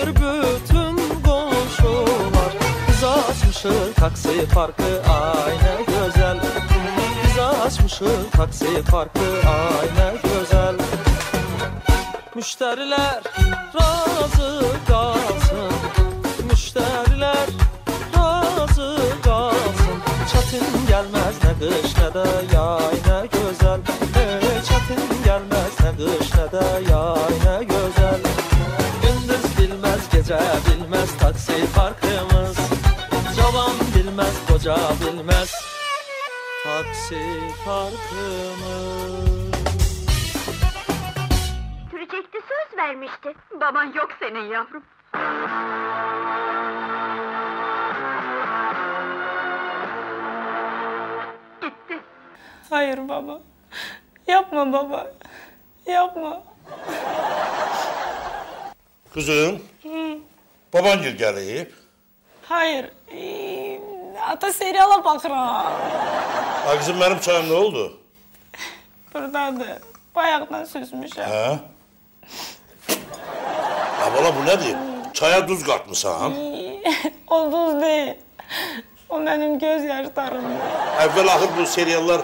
gelir bütün komşular. Biz açmışık taksi parkı ay ne güzel. Biz açmışık taksi parkı ay ne güzel. Müşteriler razı kalsın, müşteriler razı kalsın. Çetin gelmez ne kış ne de yay ne güzel. Çetin gelmez ne kış ne de yay ne güzel. Gündüz bilmez gece bilmez taksi parkımız. Cavan bilmez koca bilmez taksi parkımız. Sürecekti, söz vermişti. Baban yok senin yavrum. Gitti. Hayır baba. Yapma baba. Yapma. Kızım. Baban gelip. Hayır. Ata seriala bakıram. Ha kızım benim çayım ne oldu? Buradadır. Bayaqdan süzmüşəm. Ha? Ha bala bu nedir? Çaya duz katmışsan. O duz değil. O benim göz yaşlarımdır. Evvel ahır bu seriallar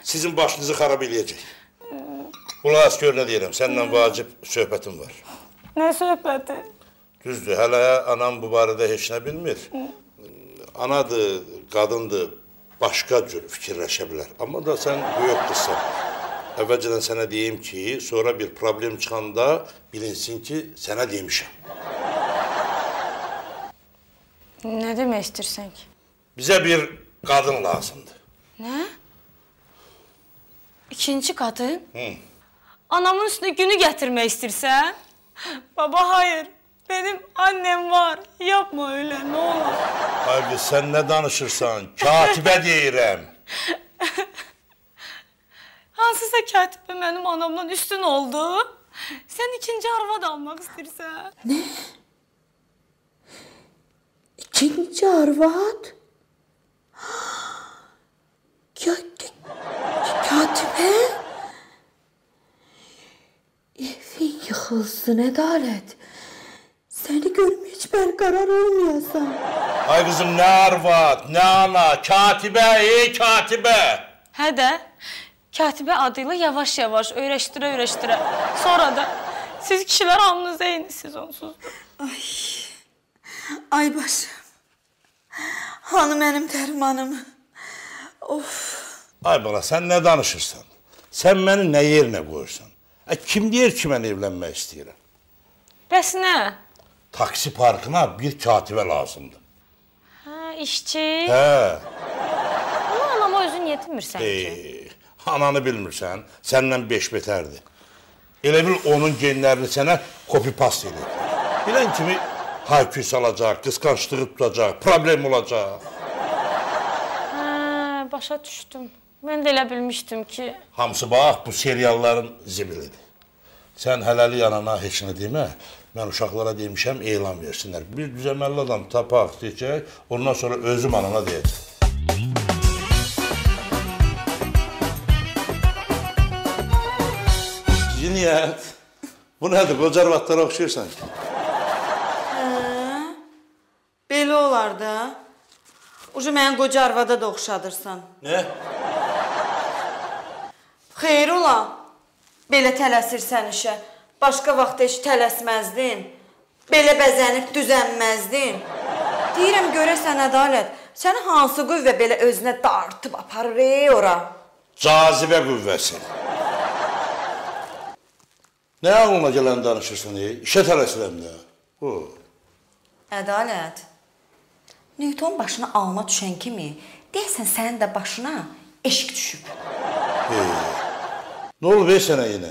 sizin başınızı xarab eləyəcək. Ulas gör ne deyirəm, seninle vacip söhbətim var. Ne söhbəti? Düzdür, hələ anam bu barədə heç nə bilmir. Anadır, qadındır, başqa cür fikirləşə bilər. Amma da sen böyük qızsan. Əvvəlcədən sənə deyim ki, sonra bir problem çıxanda bilinsin ki, sənə demişəm. Ne demək istəyirsən ki? Bizə bir qadın lazımdır. Ne? İkinci kadın? Anamın üstüne günü getirmek istersen? Baba hayır. Benim annem var. Yapma öyle ne olur. Hayır sen ne danışırsan? Katibə deyirəm. Hansısa katibə benim anamdan üstün oldu. Sen ikinci arvad almak istersen. Ne? İkinci arvad? Katibə? Evin yıkılsın Ədalət. Seni görmüş bərqərar olmayasan. Ay kızım ne arvad, ne ana, katibə, katibə. Hə də, katibə adıyla yavaş-yavaş öyrəşdirə. Sonra da siz kişilər hamınız eynisiniz onsuz. Ay başım. Hanı mənim dərmanım. Of. Ay bala sen ne danışırsan? Sen beni ne yerine koyursan? Kim deyir ki ben evlenmek istəyirəm? Bəs nə? Taksi parkına bir katibə lazımdır. Ha, işçi. He. Ama anama özün yetinmirsən ki. Ananı bilmirsən, səndən beş betərdir. Elə bil onun genlərini sənə copy-paste edir. Bilən kimi hayküy salacaq, qısqançlığı tutacaq, problem olacaq. Ha, başa düşdüm. Mən də elə bilmişdim ki... Hamısı bax, bu serialların zibilidir. Sən hələlik anana heç nə demə, mən uşaqlara demişəm, elan versinlər. Bir düzəməlli adam tapaq, deyəcək, ondan sonra özüm anana deyəcək. Ciniyyət, bu nədir? Qoca arvadlara oxşayırsan ki? Belə olar da. Ucu mən qoca arvada da oxşadırsan. Nə? Xeyr ola. Belə tələsirsən işə. Başqa vaxt heç tələsməzdin. Belə bəzənib düzənməzdin. Deyirəm görəsən Ədalət, səni hansı qüvvə belə özünə dartıb aparır ora? Cazibə qüvvəsi. Nə ağlına gələn danışırsan, işə tələsirəm də. Ədalət, Newton başına alma düşən kimi, deyəsən sənin də başına eşq düşüb. Nə olub sənə yenə?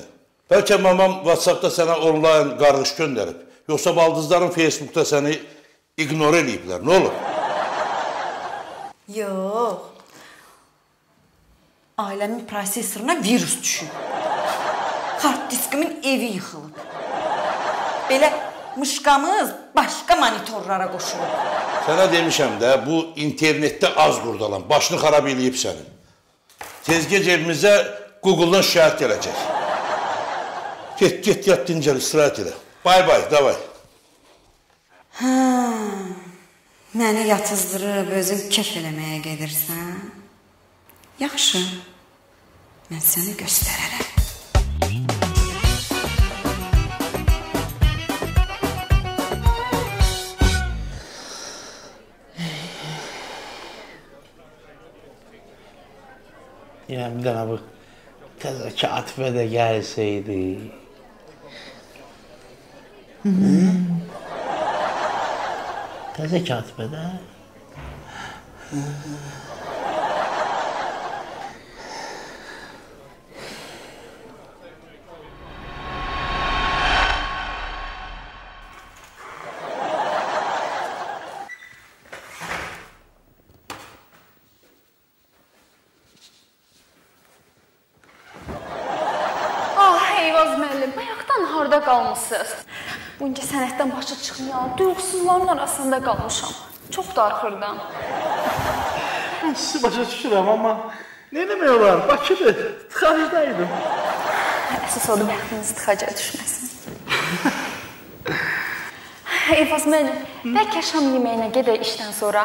Bəlkə mamam WhatsAppda sənə online qarğış göndərib. Yoxsa baldızların Facebookda səni ignore eləyiblər. Nə olub? Yox. Ailəmin prosesoruna virus düşüb. Hard diskimin evi yıxılıb. Belə mışqamız başqa monitorlara qoşulub. Sənə demişəm də, bu internetdə az qurdalan, başını xarab eləyib sənin. Tezgec evimizə Google'dan şikayət gələcək. Get, yat, dincəl, istirahət elə. Bay, davay. məni yatızdırıb özün kef eləməyə gedirsən? Yaxşı, mən səni göstərərəm. Yəni, bir dənə bu təzə katifə də gəlsəydi. Təzə katifə də. Harda qalmışsınız? Bunca sənətdən başa çıxmayan, duyğusuzların arasında qalmışam. Çox darxırdım. Sizi başa düşürəm, amma nə demək olar? Bakıdır, tıxacdaydım. Əsas odur, bəxtiniz tıxaca düşməsin. Eyvaz müəllim, bəlkə şam yeməyinə gedək işdən sonra.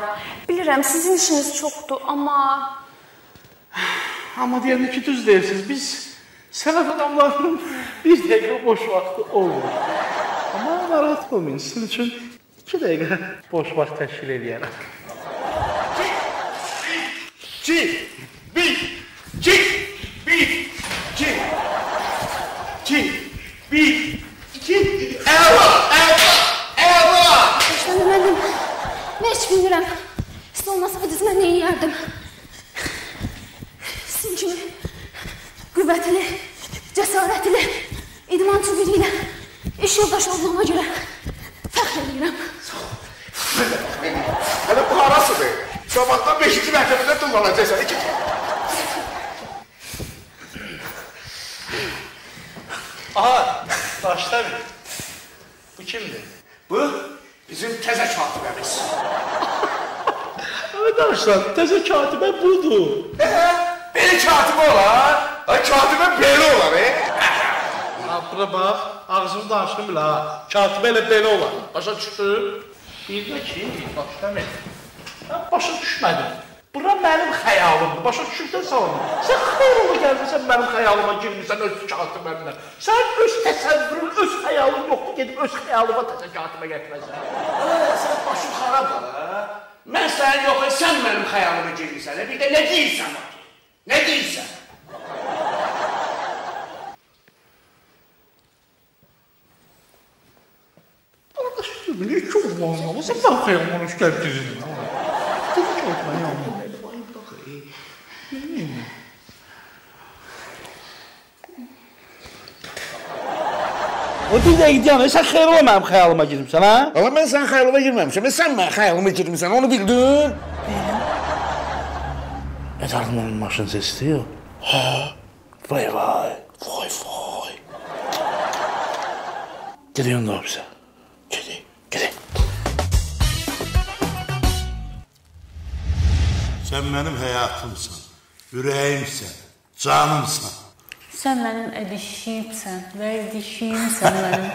Bilirəm, sizin işiniz çoxdur, amma... Amma deyəndə ki, düz deyirsiniz, biz... Sənət adamlarının bir dəqiqə boş vaxtı olur. Amma narahat olmayın, sizin üçün 2 dəqiqə boş vaxt təşkil edəyərəm. Əla! Başlanı mənim, mən heç bilmirəm. Siz olmasaqdınız, mən nə yiyərdim? Sizin kimi qüvvətli, cəsarətli, idmançı biri ilə iş yoldaşı olduğuma görə fəxr edirəm. Hələ bu harasıdır? Sabahdan 5-ci mərtəbədə tullanacaqsan. Aha, başla bir. Bu kimdir? Bu, bizim təzə katibəmiz. Arkadaşlar, təzə katibə budur. Belə katibə olar. Katibə belə olar, Bura bax, ağzımı danışdım bilə ha. Katibə elə belə olar. Başa düşdü? Bir də ki, başla mən. Mən başa düşmədim. Bura mənim xəyalımdır. Başa düşürsən sağlam. Sən xeyrola gəlmirsən mənim xəyalıma girmirsən öz katibənlə. Sən öz təsəvvürün, öz xəyalın yoxdur, gedib öz xəyalıma təzə katibə gətirməsən. Sən başın xarab var, ha? Mən sənin yox, sən mənim xəyalıma girmirsən. Bir də nə deyirsən bak? Nə deyirsən? Arkadaşlar, niye çok var? Sen ben xəyalımın üç gətirdin. Təzə katibə yanım. O bir dəqiq deyən, sən xeyrola mənim xəyalıma girmişsən, ha? Amma mən sənin xəyalıma girməmişəm, sən mənim xəyalıma girmişsən, onu bildin? Əcəlim onun maşın sesidir. Ha? Vay vay, vay vay. Gidiyorum da hapse. Gidin. Sen benim hayatımsın, yüreğimsin, canımsın. Sən mənim ədişimsən, vərdişimsən mənim.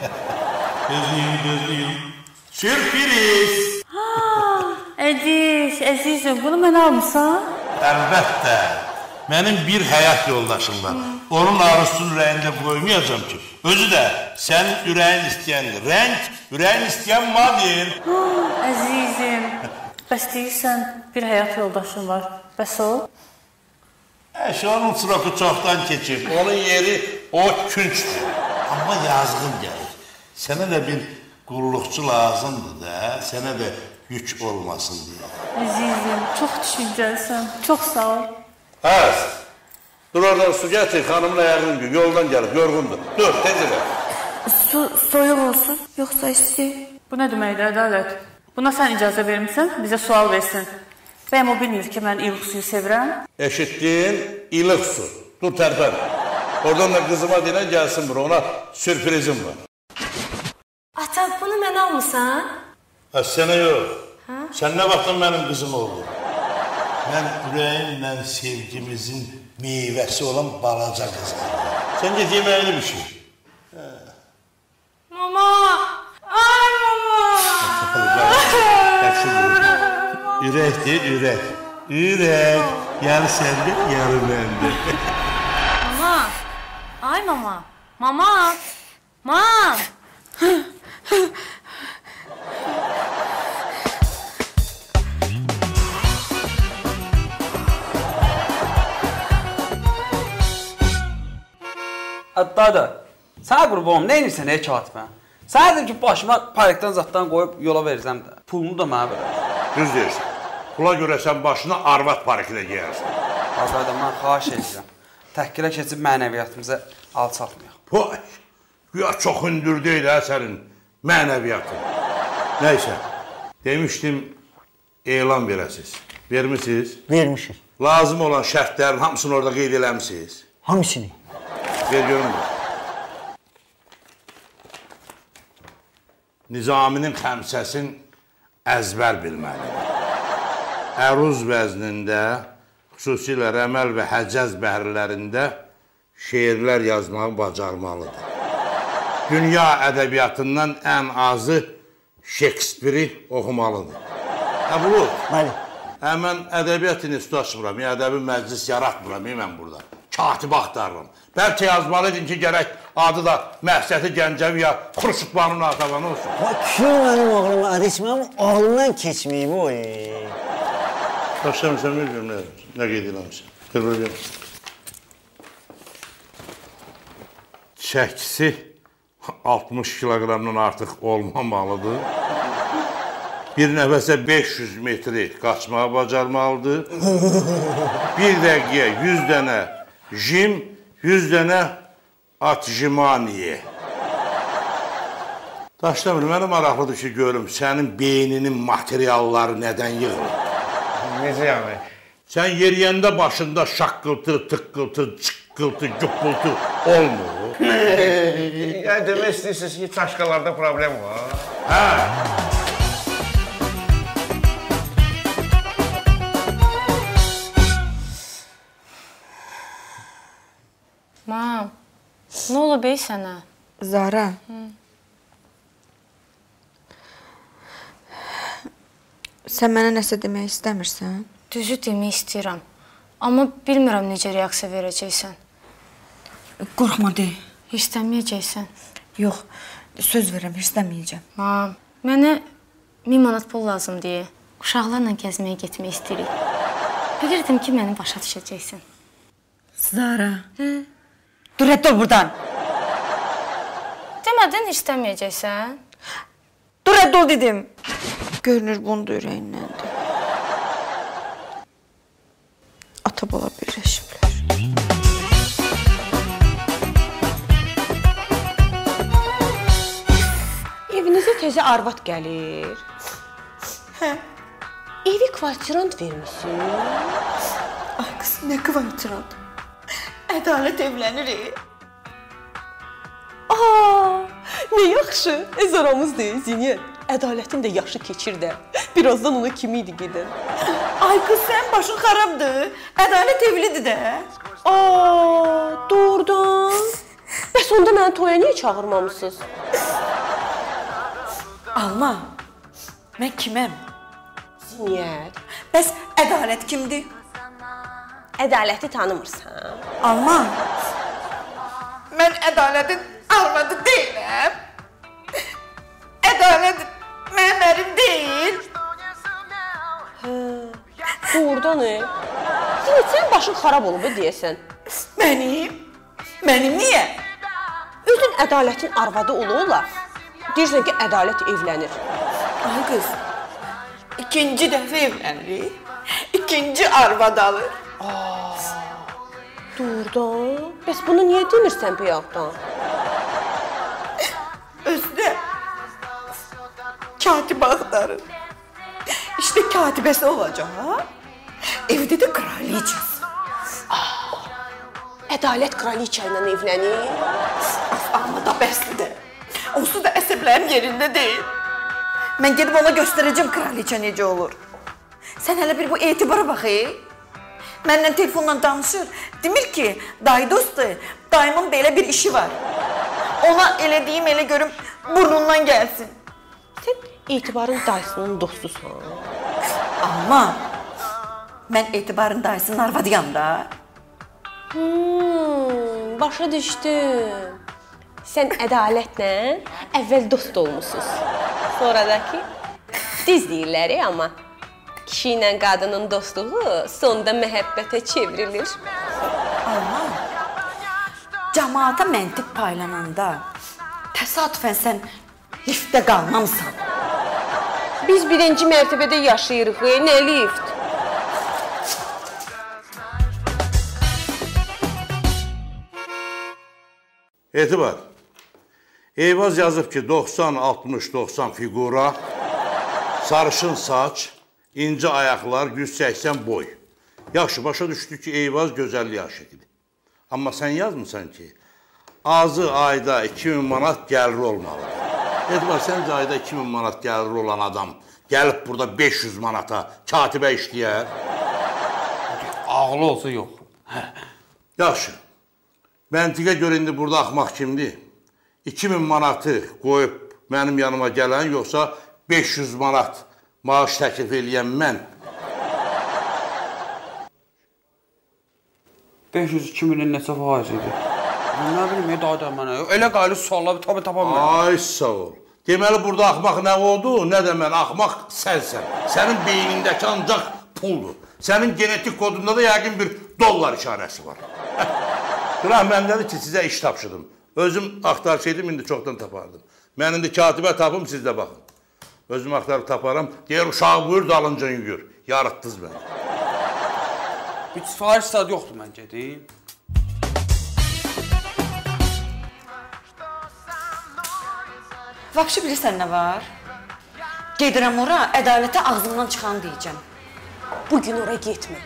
Gözlüyüm. Sürpriz. Ədiş, əzizim, bunu mən almışsan? Əlbəttə. Mənim bir həyat yoldaşım var. Onun arzusunun ürəyində qoymayacağım ki. Özü də sənin ürəyin istəyəndir. Rəng, ürəyin istəyən model. Əzizim, bəs deyirsən, bir həyat yoldaşım var. Bəs o? Onun sıroku çoxdan keçib. Onun yeri o künçdür. Amma yazığın gəlir. Sənə də bir qulluqçu lazımdır da, sənə də yük olmasın deyə. Əzizim, çox düşüncəlisən. Çox sağ ol. Həz, dur oradan su gətir, xanımın ayağını gün, yoldan gəlib, yorğundur. Dur, tez elə. Su soyuq olsun, yoxsa isti? Bu nə deməkdir, Ədalət? Buna sən icazə vermirsən, bizə sual versin. Bəyəm o bilmir ki, mən ilıq suyu sevirəm? Eşitdin, ilıq su. Dur, tərpən. Oradan da qızıma deyilən gəlsin bura, ona sürprizim var. Ata, bunu mən almışsan? Sənə yox. Sən nə vaxtın mənim qızım oldu? Mən ürəyimlə sevgimizin meyvəsi olan balaca qızım. Sən get yeməyini bir şey. Mama! Ay mama! Yaxşı. Ürəkdir, ürək. Ürək. Yarı səndə, yarı məndə. Mama. Ay mama. Mama. Mam. Dada, sənə qurbanım, nə edirsən ey katibə? Sənə dedim ki, başıma parikdən zaddan qoyub yola versəm də, pulunu da mənə verər. Düz deyirsən. Pula görə sən başına arvad pariklə geyərsən. Azayda, mən xahiş edirəm. Təhqilə keçib mənəviyyatımıza alçaltmayaq. Poy, ya çox hündür deyil hə sənin mənəviyyatın. Nəysə, demişdim, elan verəsiz. Vermişsiniz? Vermişik. Lazım olan şərtlərin hamısını orada qeyd eləmişsiniz. Hamısını. Ver görün bu. Nizaminin xəmsəsin əzbər bilməlidir. Əruz vəznində, xüsusilə rəməl və həcəz bəhirlərində şeirlər yazmağı bacarmalıdır. Dünya ədəbiyyatından ən azı Şekspiri oxumalıdır. Bulut, mən ədəbiyyat institutu açmıram, ədəbi məclis yaratmıram, mən burada. Katibə axtarıram. Bəlkə yazmalıydın ki, gərək adı da Məhsəti Gəncəvi ya Xurşudbanın atavanı olsun. Kim mənim oğlum adı içməm, oğlumdan keçməyib o. Başlamışsan, bilmiyorum nə qeyd eləmişsən. Qırılır. Çəkisi 60 kiloqramdan artıq olmamalıdır. Bir nəfəsə 500 metri qaçmağa bacarmalıdır. Bir dəqiqəyə 100 dənə jim, 100 dənə atjimaniye. Daşlamır, mənə maraqlıdır ki, görüm, sənin beyninin materialları nədən yığılır? Necə yəni? Sən yeriyəndə başında şaqqıltı, tıqqıltı, çıqqıltı, güppultu olmur. Yəni, demək istəyirsiniz ki, çaşqalarda problem var. Hə. Mam, nə olub ey sənə? Zara. Sən mənə nəsə demək istəmirsən? Düzü demək istəyirəm. Amma bilmirəm necə reaksiya verəcəksən. Qorxma de. Hirslənməyəcəksən. Yox, söz verirəm, hirslənməyəcəm. Mam, mənə 1000 manat pul lazım deyə uşaqlarla gəzməyə getmək istəyirik. Bilirdim ki, məni başa düşəcəksən. Zara. Dur, rədd ol buradan. Demədin hirslənməyəcəksən? Dur, rədd ol dedim. Görünür, bunu da ürəyindəndir. Ata-bala birləşiblər. Evinizə təzə arvad gəlir. Hə. Evi kvartirant vermişsin. Ay qız, nə kvartirant? Ədalət evlənir. Ne yaxşı. Aramız deyil, Zinət. Ədalətin də yaşı keçir də. Birazdan ona kimi idi gedən. Ay qız, sən başın xarabdır. Ədalət evlidir də. Doğrudan. Bəs onda məni toya niyə çağırmamışsınız? Alma, mən kiməm? Zinət. Bəs ədalət kimdir? Ədaləti tanımırsan. Alma, mən ədalətin arvadı deyiləm. Ədalət mənim ərim deyil. Doğrudan Zinət, sən başın xarab olub deyəsən. Mənim? Mənim niyə? Özün ədalətin arvadı ola-ola. Deyirsən ki, ədalət evlənir. Ay qız, ikinci dəfə evlənirik. İkinci arvad alır. Doğrudan. Bəs bunu niyə demirsən bayaqdan? Özdə katibə axtarır. İşte katibəsi olacaq, ha? Evdə də kraliçası. Ədalət kraliçə ilə evlənir. Amma da bəslidir. Onsuz da əsəblərim yerində deyil. Mən gedib ona göstərəcəm kraliçə necə olur. Sən hələ bir bu etibara bax, Mənlə telefonla danışır. Demir ki, dayı dostdur, dayımın belə bir işi var. Ona elə deyim, elə görüm, burnundan gəlsin. Sən etibarın dayısının dostusan. Amma mən Etibarın dayısının arvadıyam da. Başa düşdüm. Sən ədalətlə əvvəl dost olmusunuz. Sonradakı düz deyirlər amma kişi ilə qadının dostluğu sonda məhəbbətə çevrilir. Amma cəmaata məntiq paylananda təsadüfən sən liftdə qalmamısan. Biz birinci mərtəbədə yaşayırıq, nə lift? Etibar, Eyvaz yazıb ki, 90-60-90 figura, sarışın saç, ince ayaqlar, 180 boy. Yaxşı, başa düşdük ki, Eyvaz gözəllik aşıqıdır. Amma sən yazmısan ki, azı ayda 2000 manat gəliri olmalıdır. Etibar, səncə ayda 2000 manat gəliri olan adam gəlib burada 500 manata katibə işləyər? Ağlı olsa yox. Yaxşı. Məntiqə görə indi burada axmaq kimdir? 2000 manatı qoyub mənim yanıma gələn, yoxsa 500 manat maaş təklif eləyən mən? 500-2000-in neçə faiz idi? Nə bilim, dayda mənə. Elə qaylı suallar tabi tapamıyorum. Ay, sağ ol. Deməli, burada axmaq nə oldu, nə də mən axmaq sənsən. Sənin beynindəki ancaq puldur. Sənin genetik kodunda da yəqin bir dollar işarəsi var. Qıraq məndədir ki, sizə iş tapşırdım. Özüm axtarsaydım, indi çoxdan tapardım. Mən indi katibə tapım, siz də baxın. Özüm axtarıb taparam, deyər uşağı buyur, dalınca yüyür. Yarıtdınız məni. Bir sifariş saat yoxdur mən gedim. Vaqşı bilirsən nə var? Gedirəm ora, ədalətə ağzımdan çıxan deyəcəm. Bugün ora getmə.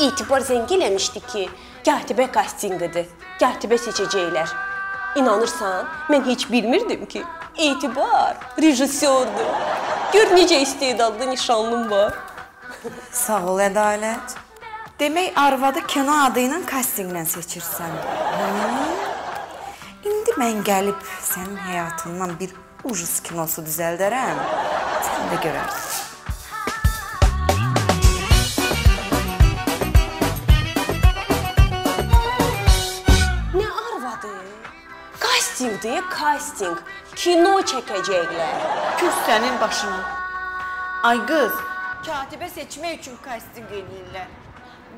İtibar zəng eləmişdi ki, katibə kastinqidir, katibə seçəcəklər. İnanırsan, mən heç bilmirdim ki, Etibar rejissordur. Gör necə istedadlı nişanlım var. Sağ ol, Ədalət. Demək, arvadı kino adı ilə kastinqlə seçirsən. İndi mən gəlib sənin həyatından bir ucuz kinosu düzəldərəm. Sən də görərsən. Kastingdir, kasting. Kino çəkəcəklər. Küs sənin başına. Ay qız, katibə seçmək üçün kasting eləyirlər.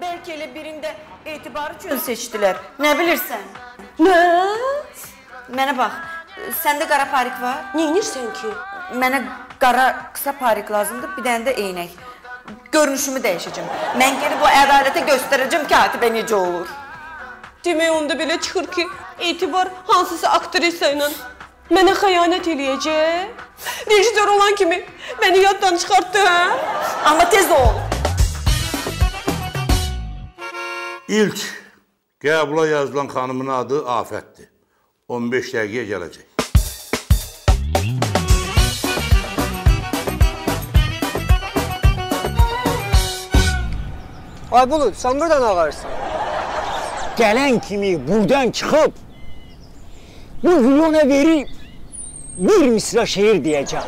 Bəlkə elə birində Etibar üçün seçdilər. Nə bilirsən? Nə? Mənə bax, səndə qara parik var? Neynirsən ki? Mənə qara qısa parik lazımdır, bir dənə də eynək. Görünüşümü dəyişəcəm. Mən gedib o ədalətə göstərəcəm katibə necə olur. Demək, onda belə çıxır ki, Etibar hansısa aktrisa ilə mənə xəyanət eləyəcək. Rejissor olan kimi məni yaddan çıxartdı, hə? Amma tez ol. İlk qəbula yazılan xanımın adı Afətdir. 15 dəqiqəyə gələcək. Ay Bulud, sən buradan ağarsın. Gələn kimi buradan çıxıb bu Yulona verib bir misra şeir deyəcəm.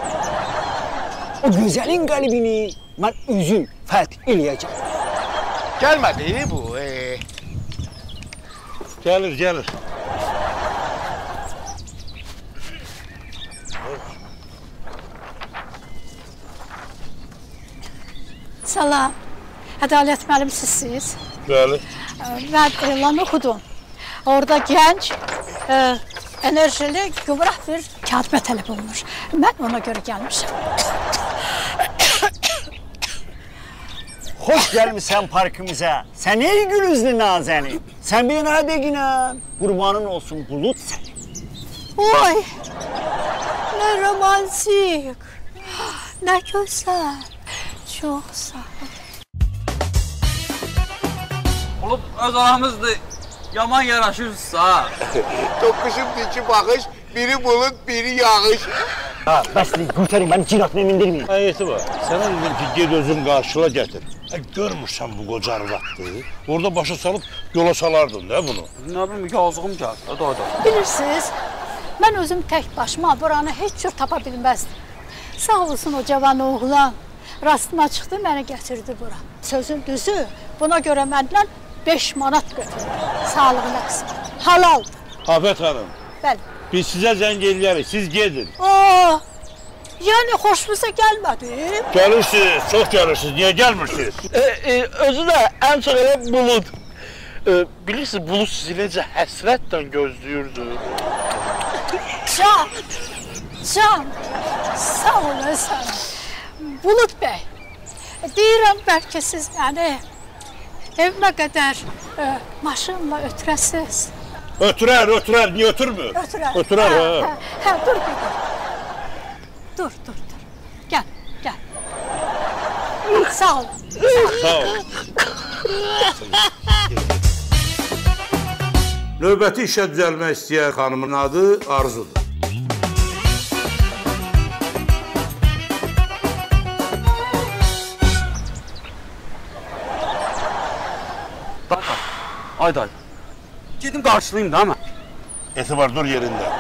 O gözəlin qəlbini mən özüm fəth eləyəcəm. Gəlmədi bu. Gəlir, gəlir. Salam. Ədalət müəllim sizsiz? Bəli. Mən elan oxudum. Orada gənc, enerjili, gümrah bir katibə tələb olunur. Mən ona görə gəlmişəm. Xoş gəlmişsən parkımıza. Sən ey gül üzlü nazəni. Sən bir nə deginə, qurbanın olsun Bulud sənin. Oy, nə romantik, nə gözəl, çox sağ ol. Olub öz aramızdır, yaman yaraşırsa. Toqquşub iki baxış, biri bulud, biri yağış. Ha, bəsli, qurtarın, məni ciratına mindirməyin. Ayeti var, sənə dedim ki, ged özün qarşıla gətir. Görmürsən bu qoca arvadı, orada başa salıb yola salardın da bunu. Nə bilim, yazığım gəldi, dayda. Bilirsiniz, mən özüm tək başıma buranı heç cür tapa bilməzdim. Sağ olsun o cavan oğlan, rastıma çıxdı, məni gətirdi bura. Sözün düzü, buna görə məndən 5 manat götürdü. Sağlığına qısım. Halaldır. Afət xanım, Bəli. biz sizə zəng eləyərik, siz gedin. Yəni xoşunuza gəlmədi? Gəlirsiniz, çox gəlirsiniz, niyə gəlmirsiniz? Özü də ən çox elə bulud. Bilirsiniz, bulud sizi necə həsrətlə gözləyirdi. Can, sağ olasın. Bulut bəy, deyirəm bəlkə siz məni evimə qədər maşınla ötürəsiz. Ötürər, niyə ötürmür? Ötürər, hə. Dur bir də. Dur. Gəl. Sağ ol. Sağ ol. Növbəti işə düzəlmək istəyən xanımın adı Arzudur. Ayda. Gedim qarşılayayım da mən. Etibar dur yerində.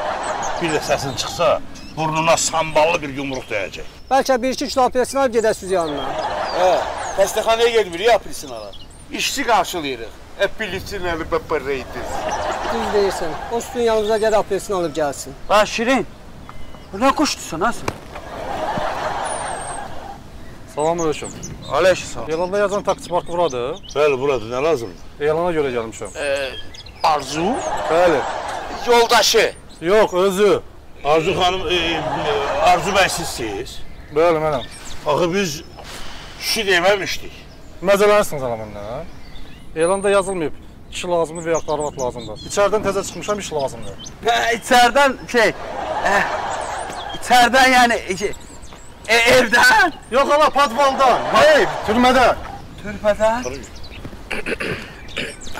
Bir də səsin çıxsa, burnuna samballı bir yumruq dəyəcək. Bəlkə 1-2 kilo apelsin alıb gedəsiniz yanına. Xəstəxanaya gedmirik, apelsin alaq. İşçi qarşılayırıq. Apelsinləri paparaydı. Düz deyirsən. O sütun yanımıza gəl apelsin alıb gəlsin. Bax Şirin. Nə quşdusan ha sən? Salamünaleyküm. Aleykümselam. Elanda yazan taksi parkı buradır. Bəli, buradır. Nə lazımdır? Elana görə gəlmişəm. Arzu? Bəli. Yoldaşı? Yox, özü. Arzu xanım, Arzu bəy sizsiniz? Bəli, mənəm. Axı biz kişi deməmişdik. Məzələnirsiniz ala məndən. Elanda yazılmayıb. İş lazımdır və ya arvad lazımdır. İçərdən təzə çıxmışam, iş lazımdır. İçərdən İçərdən yəni evdən? Yox ala, padvaldan. Hayır, türmədən. Türmədən?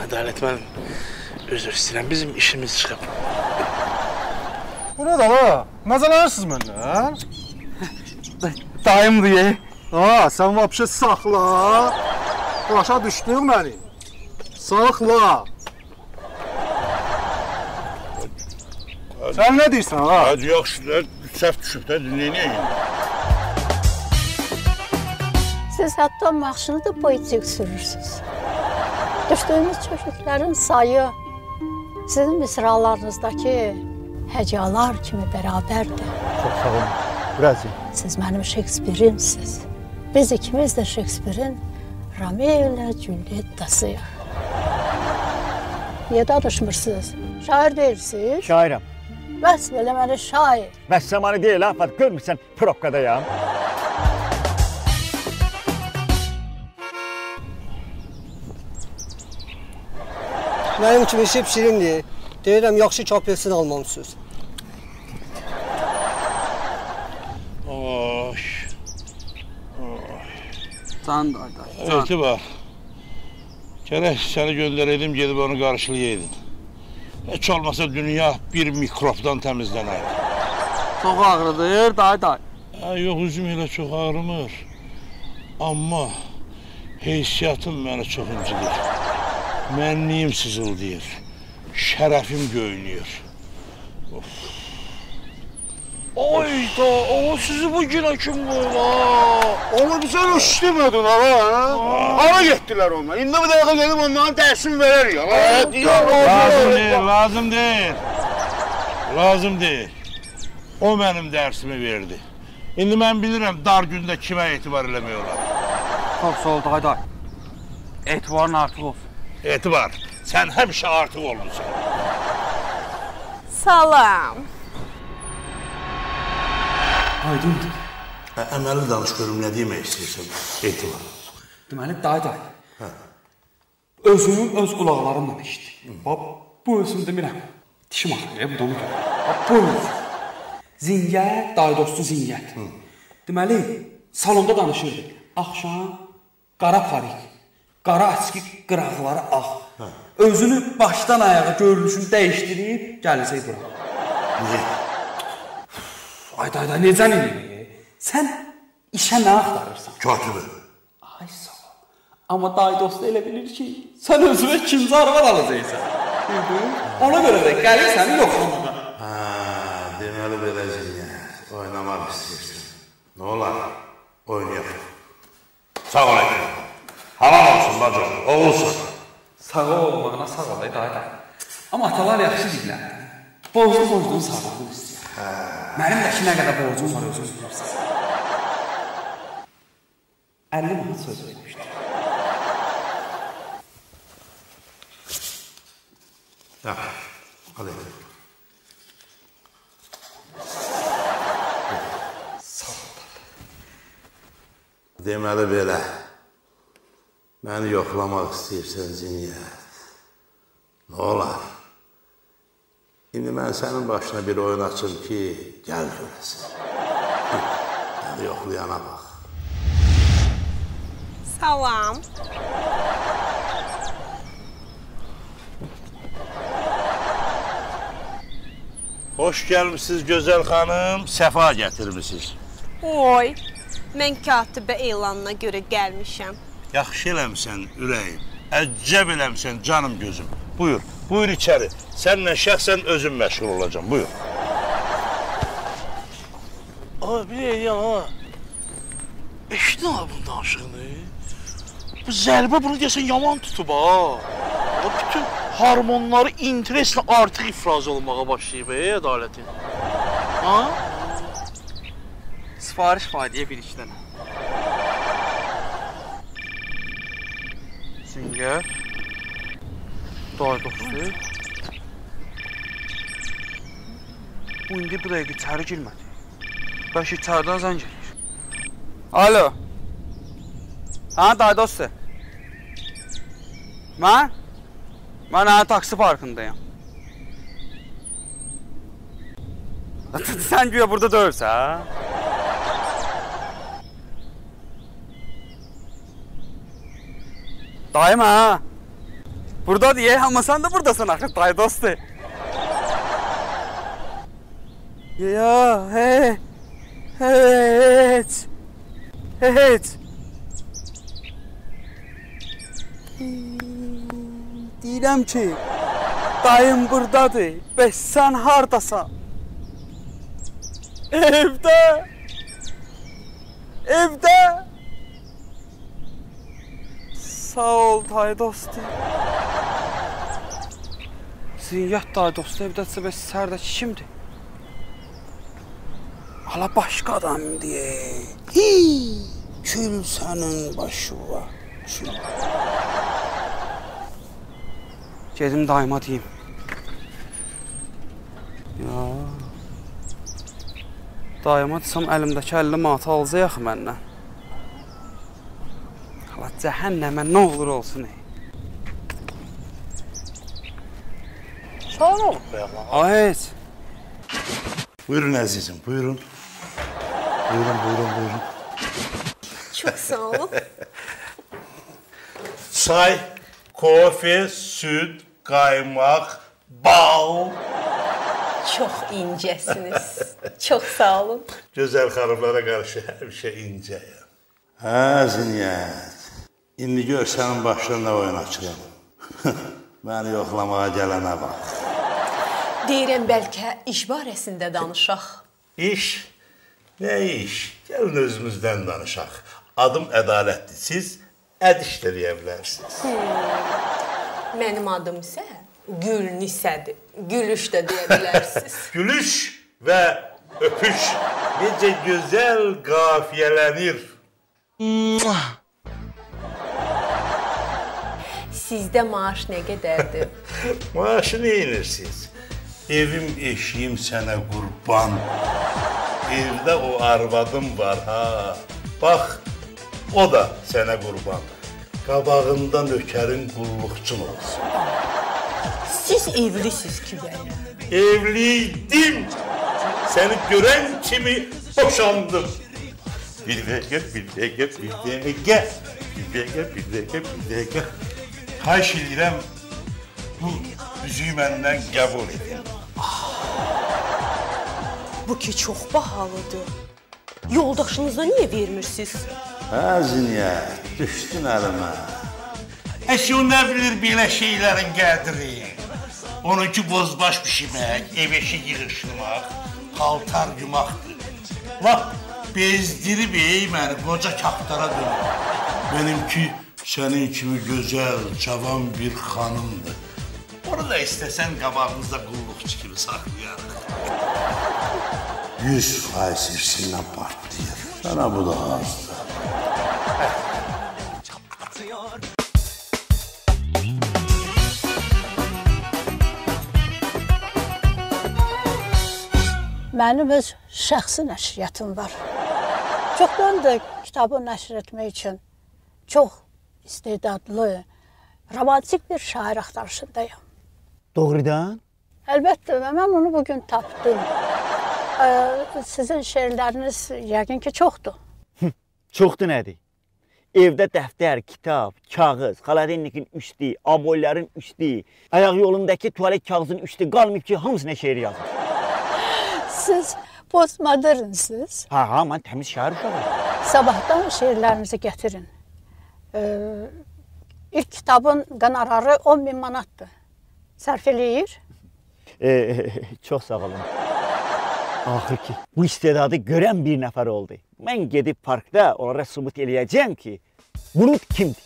Ədalət, mən özür istəyirəm, bizim işimiz çıxıb. Bu nədir ala? Məzələnirsiniz məndən? Dayımdır ye. Sən vapşə saxla. Başa düşdün məni. Saxla. Sən nə deyirsən ala? Yaxşı, səhv düşüb də, dinləyək. Siz hətta maşını da poetik sürürsünüz. Düşdüyünüz çöküklərin sayı sizin misralarınızdakı həcalar kimi bərabərdir. Çox sağ olun. Biraz. Siz mənim Şekspirimsiz. Biz ikimiz də Şekspirin Romeo ilə Julietta'sıyıq. Niyə danışmırsınız? Şair deyirsiniz? Şairəm. Bəs belə məni şair. Bəs zamanı deyil, afat. Görmürsən, probkadayam. Mənim kimi şirindir. Deyirəm, yaxşı ki apelsin almamışsınız. Can Etibar. Gərək səni göndərəydim, gedib onu qarşılayaydın. Heç olmasa dünya bir mikrobdan təmizlənər. Çox ağrıdır, day. Yox, üzüm elə çox ağrımır. Amma heysiyyatım məni çox incidir. Mənliyim sızıldayır. Şərəfim göynüyor. Ayda, o sizi bu günə kim qoyma? Onu bizə işləmədin ala. Hara getdilər onlar? İndi bir dəqiqə gedib onların dərsini verərik ala. Lazım deyil. O mənim dərsimi verdi. İndi mən bilirəm dar gündə kimə etibar eləmək olar. Çox sağ ol, day. Etibarın artıq olsun. Etibar, sən həmişə artıq olmuşsun. Salam. Aydındır. Əməli danış görüm, nə demək istəyirsən? Etibar. Deməli, day. Özümün öz qulaqlarımla eşitdim. Bu özüm demirəm. Dişim ağrıyor, bu da onu görür. Bu öz. Zingət, day dostu Zingət. Deməli, salonda danışırdı. Axşam, qara parik, qara əski qıraqları ağ. Özünü başdan ayağa görünüşünü dəyişdirib, gələcək bura. Niyə? Ay day, necə neyini? Sən işə nə axtarırsan? Katibə. Ay sağ ol. Amma day dostu elə bilir ki, sən özünə ikinci arvad alacaqsan. Ona görə də gəlirsən yoxlamağa. Deməli beləcək, oynamaq istəyirsən. Nə olar? Oynayaq. Sağ ol Ekrem. Halal olsun bacım, oğulsun. Sağ olmağına sağ ol, dayı. Amma atalar yaxşı deyirlər. Borclu sağlığını istəyir. Mənim də ki, nə qədər borcum var, özünüz bilirsiniz. 50 manat söz vermişdir. Ya, hadi. Sağ ol. Deməli belə, məni yoxlamaq istəyirsən Zinyət. Nə olar? İndi mən sənin başına bir oyun açım ki, gəl görəsin. Məni yoxlayana bax. Salam. Hoş gəlmişsiniz gözəl xanım, səfa gətirmişsiniz. Oy, mən katibə elanına görə gəlmişəm. Yaxşı eləmsən ürəyim, əccəb eləmsən canım gözüm. Buyur, buyur içəri. Səninlə şəxsən özüm məşğul olacağım, buyur. Bir yan ha. Eşitdin ha bunun danışığını? Bu zərbə bunu deyəsən yaman tutub ha. Bütün hormonları intereslə artıq ifraz olmağa başlayıb ədalətin. Ha? Sifariş faydiyə bir işdən. Zingər. Daydostu. Bu indi bu dəqiqə içəri girmədi. Bəlkə içəridən zəng gəlir. Alo. Ha, daydostu. Mən taksi parkındayım. Sən güya burada döyürsə, ha? Dayım, ha? Burada diye ama sen de buradasın axı, dayı dostu. Ya, heç. Deyirəm ki, dayım buradadır, bəs sən hardasan? Evdə. Sağ ol, dayı dostu. Zinyət dayı dostu evdədirsə, bəs sərdəki kimdir? Hala başqa adam deyə. Kül sənin başına. Gedim dayıma deyim. Ya. Dayıma desəm əlimdəki 50 manatı alacaq məndən. Hala cəhənnəmə nə olur olsun. Sağ ol be Allah. Heç. Buyurun əzizim, buyurun. Buyurun. Çox sağ olun. Çay, kofe, süt, qaymaq, bal. Çox incəsiniz. Çox sağ olun. Gözəl xanımlara qarşı həmişə incəyəm. Hə, Zinyət. İndi gör sənin başına nə oyun açıram. Məni yoxlamağa gələnə bax. Deyirəm, bəlkə iş barəsində danışaq. İş? Nə iş? Gəlin özümüzdən danışaq. Adım Ədalətdir. Siz ədiş də deyə bilərsiniz. Mənim adım isə Gülnisədir. Gülüş də deyə bilərsiniz. Gülüş və öpüş necə gözəl qafiyələnir. Sizdə maaş nə qədərdir? Maaşı neyinirsiniz? Evim, eşiyim sənə qurban. Evdə o arvadım var ha. Bax, o da sənə qurban. Qabağında nökərin qulluqçun olsun. Siz evlisiniz ki, bəli. Evliydim. Səni görən kimi boşandım. Bir dəqiqə. Xahiş edirəm, bu üzüyü məndən qəbul edin. Bu ki, çox bahalıdır. Yoldaşınıza niyə vermirsiniz? Hə, Zinyət, düşdün əlimə. Əşi, o nə bilir belə şeylərin qədri? Onunki bozbaş pişirmək, ev-eşi yığışdırmaq, paltar yumaqdır. Lap bezdirib məni qoca kaftara dönür. Benimki senin kimi gözəl, cavan bir xanımdır. Onu da istəsən qabağımızda qulluqçu kimi saxlayarıq. 100% hirsindən partlayır. Sana bu da azdır. Mənim öz şəxsi nəşriyyatım var. Çoxdan da kitabı nəşr etmək üçün çox istedadlı, romantik bir şair axtarışındayım. Doğrudan? Əlbəttə, və mən onu bugün tapdım. Sizin şeirləriniz yəqin ki, çoxdur. Çoxdur nədir? Evdə dəftər, kitab, kağız, xaladenlikin üstü, abollərin üstü, ayaq yolundakı tualet kağızın üstü qalmayıb ki, hamısına şeir yazır. Siz postmodernsiniz. Ha, mən təmiz şair uşağım. Sabahdan şeirlərinizi gətirin. İlk kitabın qanararı 10.000 manatdır. Sərf eləyir? Çox sağ olun. Axır ki, bu istedadı görən bir nəfər oldu. Mən gedib parkda onlara sübut eləyəcəm ki, Bulut kimdir?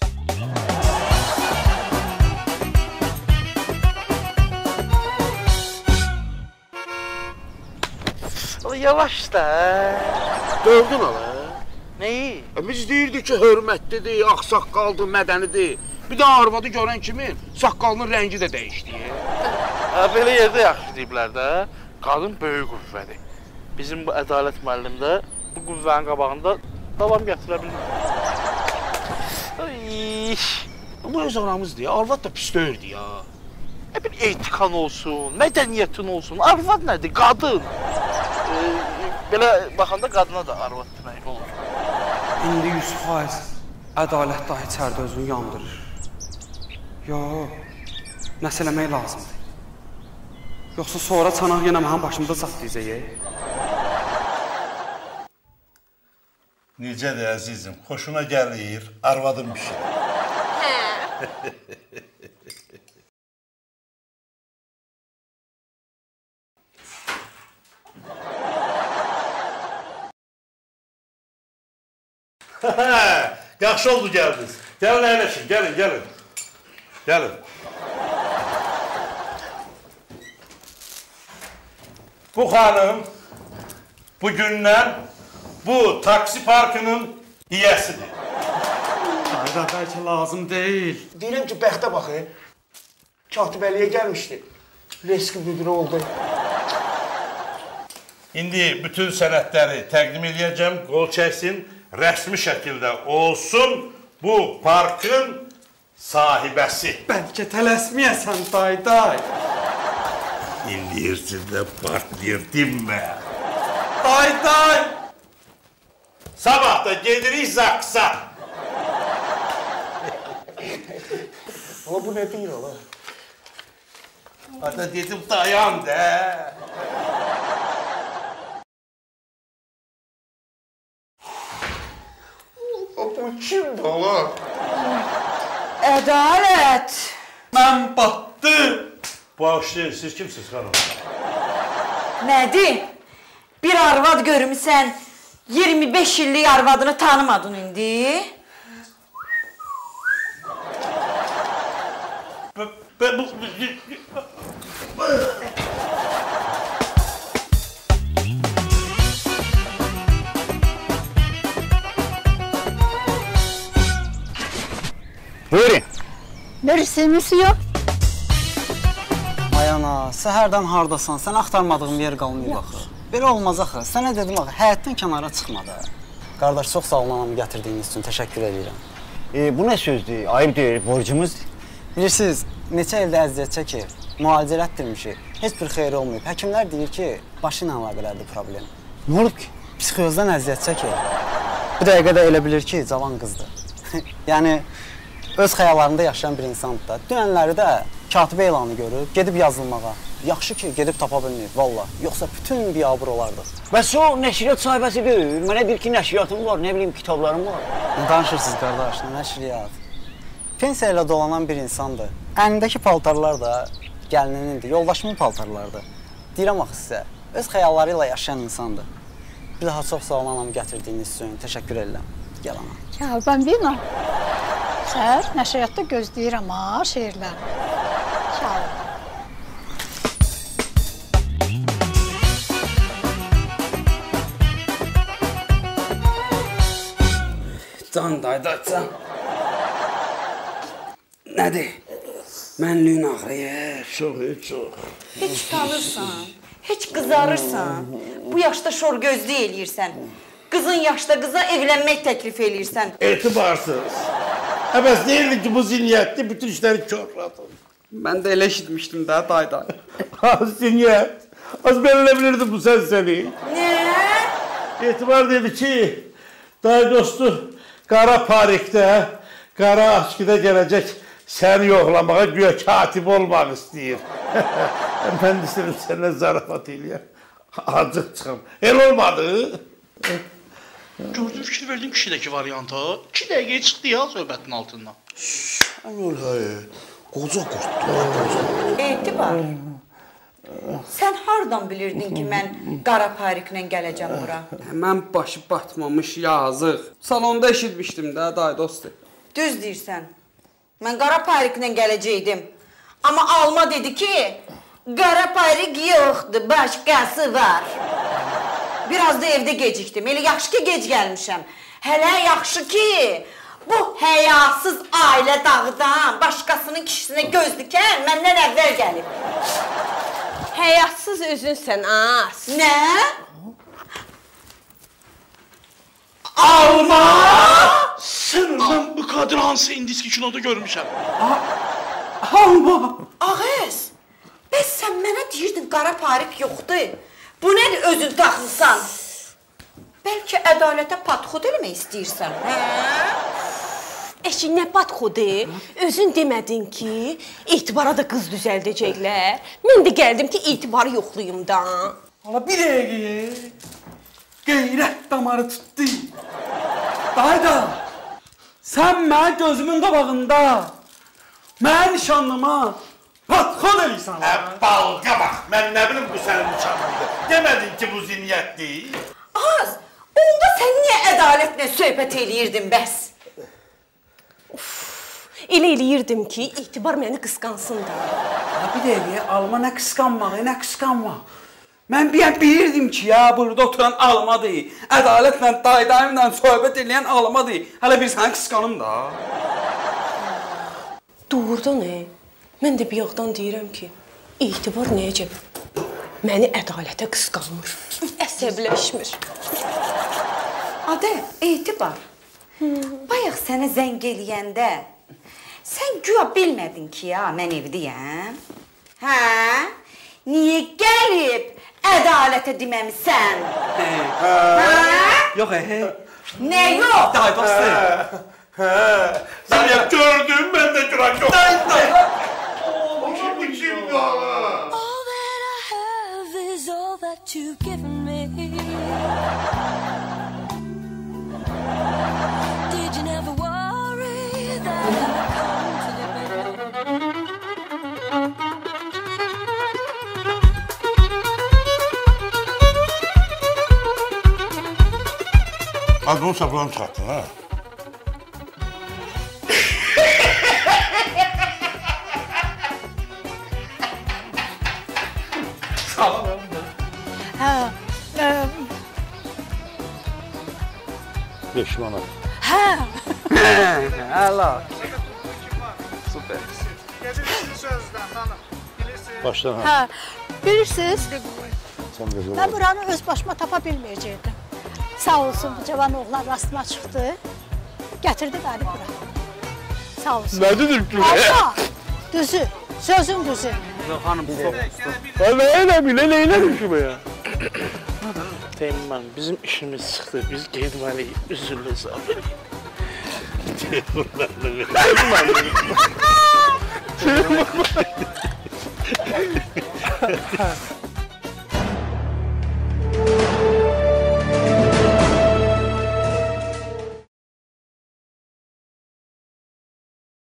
Yavaş da. Dövdün ala. Neyi? Biz deyirdik ki, hörmətlidir, ağsaqqaldır, mədənidir. Bir də arvadı görən kimi saqqalının rəngi də dəyişdi. Belə yerdə yaxşı deyiblər də, qadın böyük qüvvədir. Bizim bu ədalət müəllim də bu qüvvənin qabağında davam gətirə bilmir. Amma öz aramızdır ya, arvad da pis döyürdü ya. Bir etikan olsun, mədəniyyətin olsun, arvad nədir? Qadın. Belə baxanda qadına da arvad demək olur. İndi 100% ədalət daha içərdə özünü yandırır. Yox, nəsə eləmək lazımdır. Yoxsa sonra çanaq yenə mənim başımda çatlayacaq. Necədir əzizim, xoşuna gəlir, arvadım bir şey. Yaxşı oldu gəldiniz. Gəlin əyləşin, gəlin. Gəlin. Bu xanım bugündən bu taksi parkının yiyəsidir. Ayda bəlkə lazım deyil. Deyirəm ki, bəxtə baxın. Katibəliyə gəlmişdi. Reski müdürü oldu. İndi bütün sənədləri təqdim edəcəm, qol çəksin, rəsmi şəkildə olsun bu parkın sahibəsi. Bəlkə tələsməyəsən, day. İndi yerçində partlayır, dinmə. Day. Sabah da gedirik Zaksa. Ama bu ne değil ola? Hatta dedim dayan de. Bu kimdi ola? Ədalət. Mən batdım. Bağışlayın, siz kimsiniz xanım? Nədir? Bir arvad görmüsən, 25 illik arvadını tanımadın indi. Buyurun. Merci, monsieur. Ay ana, səhərdən hardasan, sən axtarmadığım yer qalmayıb axı. Belə olmaz axı, sənə dedim axı, həyətdən kənara çıxmadı. Qardaş, çox sağ olun anamı gətirdiyiniz üçün, təşəkkür edirəm. Bu nə sözdür? Ayıb deyir, borcumuzdur. Bilirsiniz, neçə ildə əziyyət çəkir, müalicə etdirmişik, heç bir xeyri olmayıb. Həkimlər deyir ki, başı ilə əlaqələrdir problem. Nə olub ki? Psixozdan əziyyət çəkir. Bu dəqiqədə elə bilir ki, cavan qızdır. Yəni, öz xəyallarında yaşayan bir insandır da. Dünənləri də katibə elanı görüb, gedib yazılmağa. Yaxşı ki, gedib tapa bilməyib, valla. Yoxsa bütün biabır olardı. Bəs o nəşriyyat sahibəsi deyil. Mənə deyir ki, nəşriyyatım var, nə bileyim, kitablarım var. Nə danışırsınız, qardaş, nə nəşriyyat? Pensiya ilə dolanan bir insandır. Əlindəki paltarlar da gəlininindir, yoldaşımın paltarlardır. Deyirəm axı sizə, öz xəyalları ilə yaşayan insandır. Bir daha çox sağ olun anamı gətirdiyiniz üçün, təşəkkür edirəm. gələnə. Ya, Bambino. Səhər nəşriyyatda gözləyirəm ha, şeirlər. Sağ ol. Can dayda, can. Nədir? Mənliyin ağrıyır. Çox. Heç utanırsan, heç qızarırsan. Bu yaşda şor gözlü eləyirsən. Qızın yaşda qıza evlənmək təklif eləyirsən. Etibarsız. Əbəs deyildi ki, bu ziynətli bütün işləri körladı. Mən də elə eşitmişdim də, dayda. Ziynət. Az mən elə bilirdim bu sən səni. Nə? Etibar dedi ki, day dostu qara parikdə, qara aşkıda gələcək səni yoxlamağa güya katib olmaq istəyir. Mən istəyirəm sənə zarafat eləyəm. Acıq çıxım. El olmadı. Gördün, fikir verdin kişidəki varianta. 2 dəqiqəyə çıxdı ya söhbətin altından. Sən qoca qurtdu. Etibar. Sən hardan bilirdin ki, mən qara pariklə gələcəm bura? Mən başı batmamış yazıq. Salonda eşitmişdim də, day dostu. Düz deyirsən. Mən qara pariklə gələcəkdim. Amma Alma dedi ki, qara parik yoxdur, başqası var. Biraz da evdə gecikdim. Elə yaxşı ki, gec gəlmişəm. Hələ yaxşı ki, bu həyasız ailə dağıdan başqasının kişisinə göz dikən məndən əvvəl gəlib. Həyatsız özünsən, az. Nə? Alma! Sən mən bu kadını hansı indiski kinoda görmüşəm? Alma! Ağız, bəs sən mənə deyirdin qara parik yoxdur. Bu nədir özün taxılsan? Bəlkə ədalətə padxod eləmək istəyirsən, hə? Eşi, nə badxodu? Özün demədin ki, etibara da qız düzəldəcəklər. Mən də gəldim ki, etibarı yoxlayım da. Hala, bir dəqiqə. Qeyrət damarı tutdu. Dayda, sən mən gözümün qabağında mən nişanlıma padxod eləyirsən. Balqa bax, mən nə bilim bu sənin nişanlıydı. Demədin ki, bu ziynətdir. Az, onda sən niyə ədalətlə söhbət eləyirdin bəs? Elə eləyirdim ki, etibar məni qısqansın da. Bir dəqiqə, Alma nə qısqanmağı, nə qısqanmaq. Mən bilirdim ki, ya, burada oturan Almadır. Ədalətlə, daydayımla söhbət eləyən Almadır. Hələ bir səni qısqanım da. Doğrudan, mən də bir yaxdan deyirəm ki, etibar nəyəcək? Məni ədalətə qısqanmır, əsəbləşmir. Adə, etibar. Bayaq sənə zəng eləyəndə sən güya bilmədin ki, ya, mən evdəyəm. Hə? Niyə gəlib ədalətə deməmisən? Hə? Yox, Nə yox? Day dostu. Sən ya gördün, mən də görən yox. Bu kimdir hala? All that I have is all that you've given me. Did you never worry that I come to the bed? Albüm saplarını çıxartdın, ha? Hə, 5 manat. hə. Həla. Super. Başdan, ha? Hə, bilirsiniz, Sən də mən buranı öz başıma tapa bilməyəcəkdim. Sağ olsun, bu cavan oğlan rastıma çıxdı, gətirdi məni bura. Sağ olsun. Nədir ki? Amma, düzü, sözün düzü. Yox, hanım, stop. Neylərim ki bu ya? Deyim mən, bizim işimiz çıxdı, biz getməliyik, üzürlü sabır. Deyim mən.